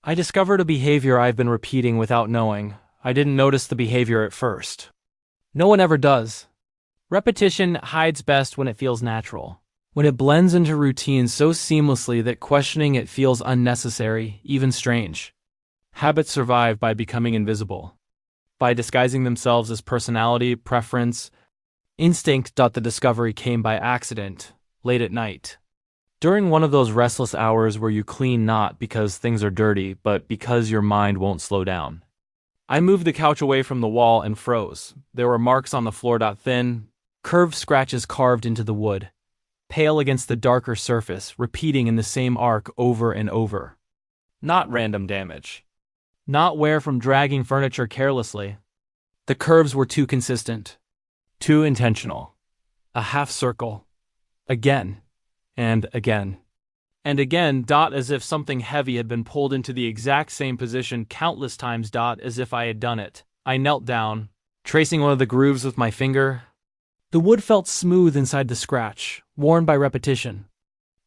I discovered a behavior I've been repeating without knowing. I didn't notice the behavior at first. No one ever does. Repetition hides best when it feels natural. When it blends into routine so seamlessly that questioning it feels unnecessary, even strange. Habits survive by becoming invisible. By disguising themselves as personality, preference, instinct. The discovery came by accident, late at night. During one of those restless hours where you clean not because things are dirty, but because your mind won't slow down. I moved the couch away from the wall and froze. There were marks on the floor. Thin, curved scratches carved into the wood, pale against the darker surface, repeating in the same arc over and over. Not random damage. Not wear from dragging furniture carelessly. The curves were too consistent. Too intentional. A half circle. Again. And again. And again. As if something heavy had been pulled into the exact same position countless times. As if I had done it. I knelt down, tracing one of the grooves with my finger. The wood felt smooth inside the scratch, worn by repetition.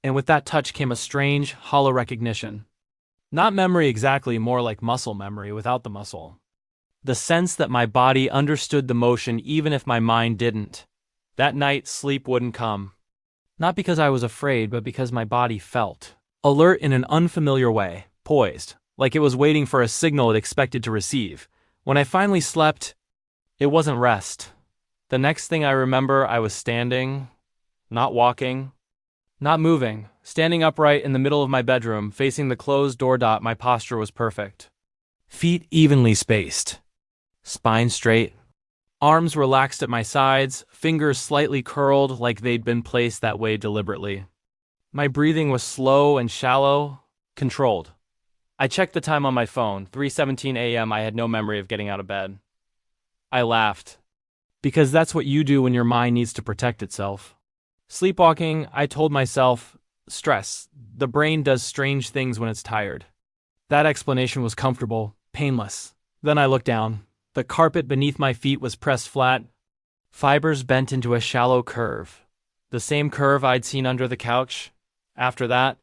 And with that touch came a strange, hollow recognition. Not memory exactly, more like muscle memory without the muscle. The sense that my body understood the motion even if my mind didn't. That night, sleep wouldn't come. Not because I was afraid, but because my body felt. Alert in an unfamiliar way, poised, like it was waiting for a signal it expected to receive. When I finally slept, it wasn't rest. The next thing I remember, I was standing, not walking, not moving, standing upright in the middle of my bedroom, facing the closed door. My posture was perfect. Feet evenly spaced. Spine straight. Arms relaxed at my sides, fingers slightly curled like they'd been placed that way deliberately. My breathing was slow and shallow, controlled. I checked the time on my phone, 3:17 a.m. I had no memory of getting out of bed. I laughed. Because that's what you do when your mind needs to protect itself. Sleepwalking, I told myself, stress. The brain does strange things when it's tired. That explanation was comfortable, painless. Then I looked down. The carpet beneath my feet was pressed flat, fibers bent into a shallow curve. The same curve I'd seen under the couch. After that,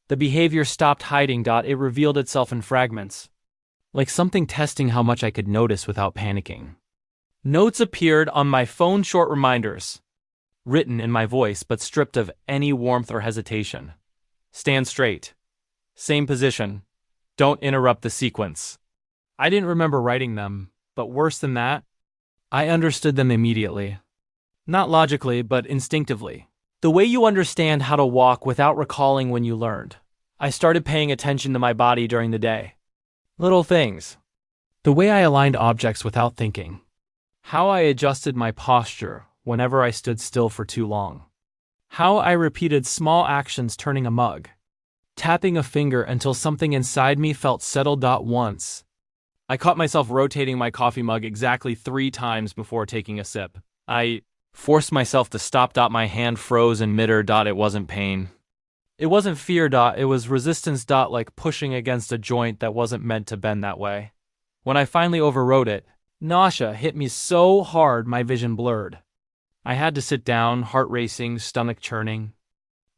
the behavior stopped hiding. It revealed itself in fragments, like something testing how much I could notice without panicking. Notes appeared on my phone, short reminders, written in my voice but stripped of any warmth or hesitation. Stand straight. Same position. Don't interrupt the sequence. I didn't remember writing them, but worse than that, I understood them immediately. Not logically, but instinctively. The way you understand how to walk without recalling when you learned. I started paying attention to my body during the day. Little things. The way I aligned objects without thinking. How I adjusted my posture whenever I stood still for too long. How I repeated small actions, turning a mug, tapping a finger until something inside me felt settled. Once, I caught myself rotating my coffee mug exactly 3 times before taking a sip. I forced myself to stop. My hand froze in midair. It wasn't pain. It wasn't fear. It was resistance. Like pushing against a joint that wasn't meant to bend that way. When I finally overrode it, nausea hit me so hard my vision blurred. I had to sit down, heart racing, stomach churning.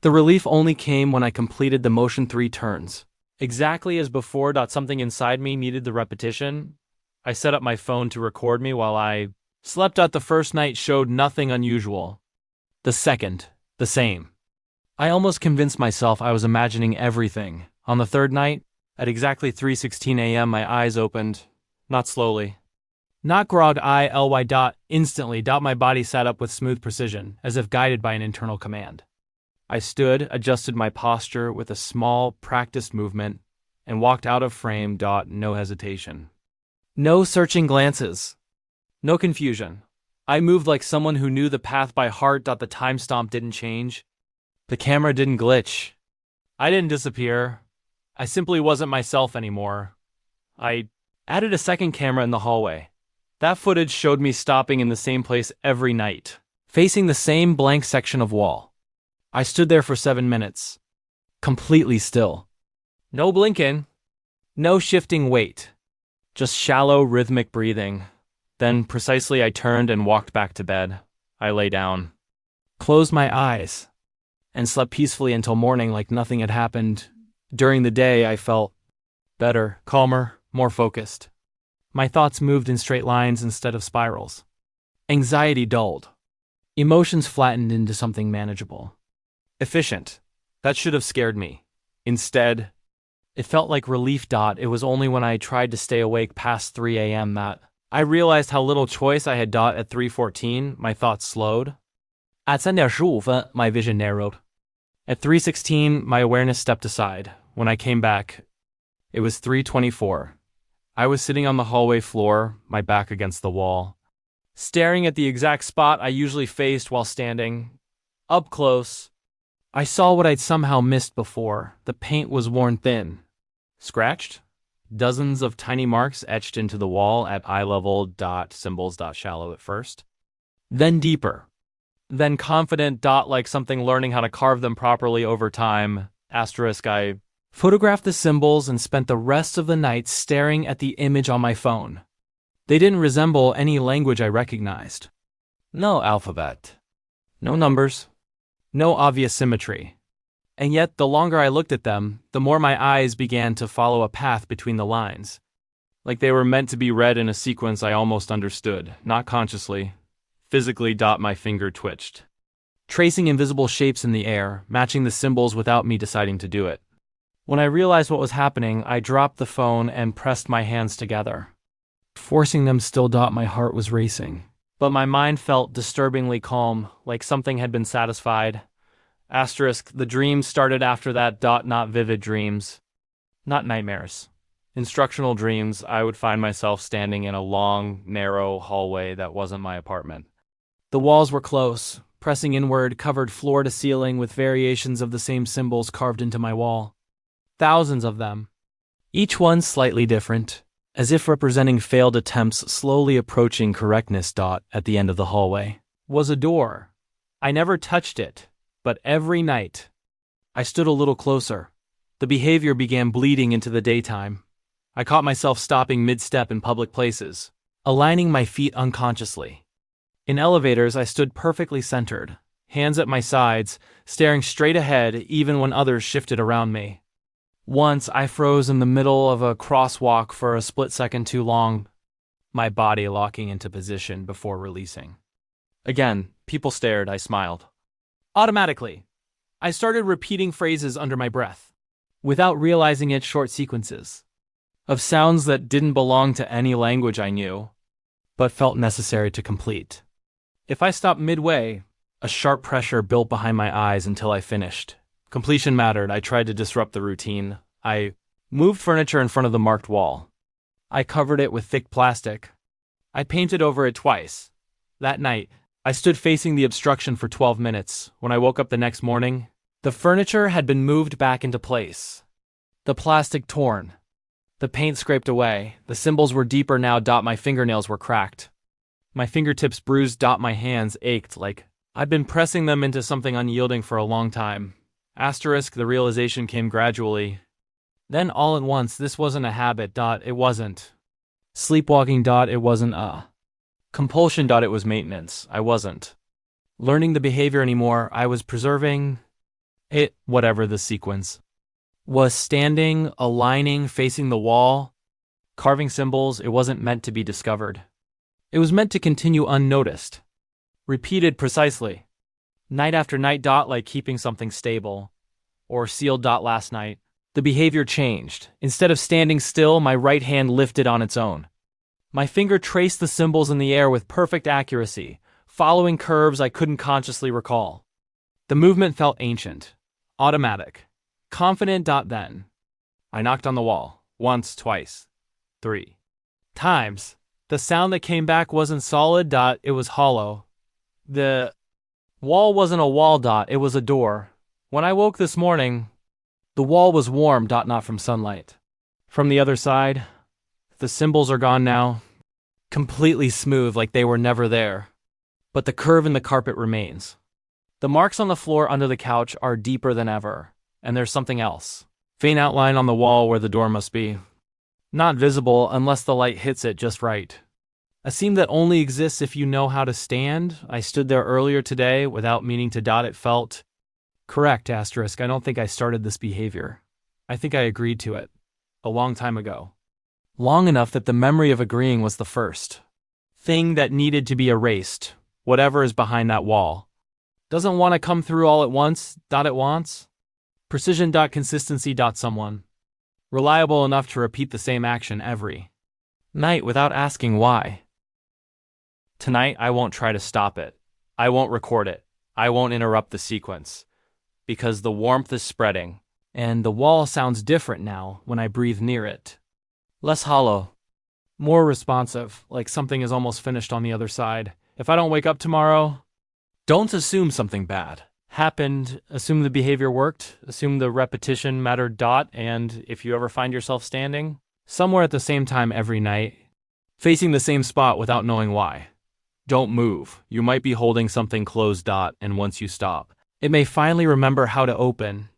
The relief only came when I completed the motion 3 turns. Exactly as before. Something inside me needed the repetition. I set up my phone to record me while I slept. The first night showed nothing unusual. The second, the same. I almost convinced myself I was imagining everything. On the third night, at exactly 3:16 a.m., my eyes opened, not slowly. Not grog-ily. Instantly. My body sat up with smooth precision, as if guided by an internal command. I stood, adjusted my posture with a small, practiced movement, and walked out of frame. No hesitation. No searching glances. No confusion. I moved like someone who knew the path by heart. The time stomp didn't change. The camera didn't glitch. I didn't disappear. I simply wasn't myself anymore. I added a second camera in the hallway. That footage showed me stopping in the same place every night, facing the same blank section of wall. I stood there for 7 minutes, completely still. No blinking, no shifting weight, just shallow, rhythmic breathing. Then, precisely, I turned and walked back to bed. I lay down, closed my eyes, and slept peacefully until morning like nothing had happened. During the day, I felt Better, calmer, more focused. My thoughts moved in straight lines instead of spirals. Anxiety dulled. Emotions flattened into something manageable. Efficient. That should have scared me. Instead, it felt like relief. It was only when I tried to stay awake past 3 a.m. that I realized how little choice I had. At 3:14, my thoughts slowed. At 3:15, my vision narrowed. At 3:16, my awareness stepped aside. When I came back, it was 3:24. I was sitting on the hallway floor, my back against the wall, staring at the exact spot I usually faced while standing. Up close, I saw what I'd somehow missed before. The paint was worn thin. Scratched? Dozens of tiny marks etched into the wall at eye level. Symbols. Shallow at first. Then deeper. Then confident. Like something learning how to carve them properly over time. Asterisk. I photographed the symbols and spent the rest of the night staring at the image on my phone. They didn't resemble any language I recognized. No alphabet. No numbers. No obvious symmetry. And yet, the longer I looked at them, the more my eyes began to follow a path between the lines. Like they were meant to be read in a sequence I almost understood, not consciously. Physically. My finger twitched, tracing invisible shapes in the air, matching the symbols without me deciding to do it. When I realized what was happening, I dropped the phone and pressed my hands together. Forcing them still. My heart was racing. But my mind felt disturbingly calm, like something had been satisfied. Asterisk. The dreams started after that. Not vivid dreams. Not nightmares. Instructional dreams. I would find myself standing in a long, narrow hallway that wasn't my apartment. The walls were close, pressing inward, covered floor to ceiling with variations of the same symbols carved into my wall. Thousands of them. Each one slightly different, as if representing failed attempts slowly approaching correctness. At the end of the hallway was a door. I never touched it, but every night I stood a little closer. The behavior began bleeding into the daytime. I caught myself stopping mid-step in public places, aligning my feet unconsciously. In elevators, I stood perfectly centered, hands at my sides, staring straight ahead even when others shifted around me. Once, I froze in the middle of a crosswalk for a split second too long, my body locking into position before releasing. Again, people stared. I smiled. Automatically, I started repeating phrases under my breath, without realizing it. Short sequences of sounds that didn't belong to any language I knew, but felt necessary to complete. If I stopped midway, a sharp pressure built behind my eyes until I finished. Completion mattered. I tried to disrupt the routine. I moved furniture in front of the marked wall. I covered it with thick plastic. I painted over it twice. That night, I stood facing the obstruction for 12 minutes. When I woke up the next morning, the furniture had been moved back into place. The plastic torn. The paint scraped away. The symbols were deeper now. My fingernails were cracked. My fingertips bruised. My hands ached like I'd been pressing them into something unyielding for a long time. Asterisk. The realization came gradually. Then all at once, this wasn't a habit. It wasn't sleepwalking. It wasn't a compulsion. It was maintenance. I wasn't learning the behavior anymore. I was preserving it, whatever the sequence was. Standing, aligning, facing the wall, carving symbols. It wasn't meant to be discovered. It was meant to continue unnoticed. Repeated precisely. Night after night. Like keeping something stable or sealed. Last night, the behavior changed. Instead of standing still, my right hand lifted on its own. My finger traced the symbols in the air with perfect accuracy, following curves I couldn't consciously recall. The movement felt ancient, automatic, confident. Then I knocked on the wall. Once, twice, 3 times. The sound that came back wasn't solid. It was hollow. The wall wasn't a wall. It was a door. When I woke this morning, the wall was warm. Not from sunlight. From the other side, the symbols are gone now, completely smooth like they were never there. But the curve in the carpet remains. The marks on the floor under the couch are deeper than ever, and there's something else. Faint outline on the wall where the door must be. Not visible unless the light hits it just right. A seam that only exists if you know how to stand. I stood there earlier today without meaning to. It felt correct. Asterisk. I don't think I started this behavior. I think I agreed to it. A long time ago. Long enough that the memory of agreeing was the first thing that needed to be erased, whatever is behind that wall. Doesn't want to come through all at once, it wants. Precision. Consistency. Someone. Reliable enough to repeat the same action every night without asking why. Tonight I won't try to stop it. I won't record it. I won't interrupt the sequence. Because the warmth is spreading, and the wall sounds different now when I breathe near it. Less hollow. More responsive, like something is almost finished on the other side. If I don't wake up tomorrow, don't assume something bad happened. Assume the behavior worked. Assume the repetition mattered. And if you ever find yourself standing somewhere at the same time every night, facing the same spot without knowing why, don't move. You might be holding something closed. And once you stop, it may finally remember how to open.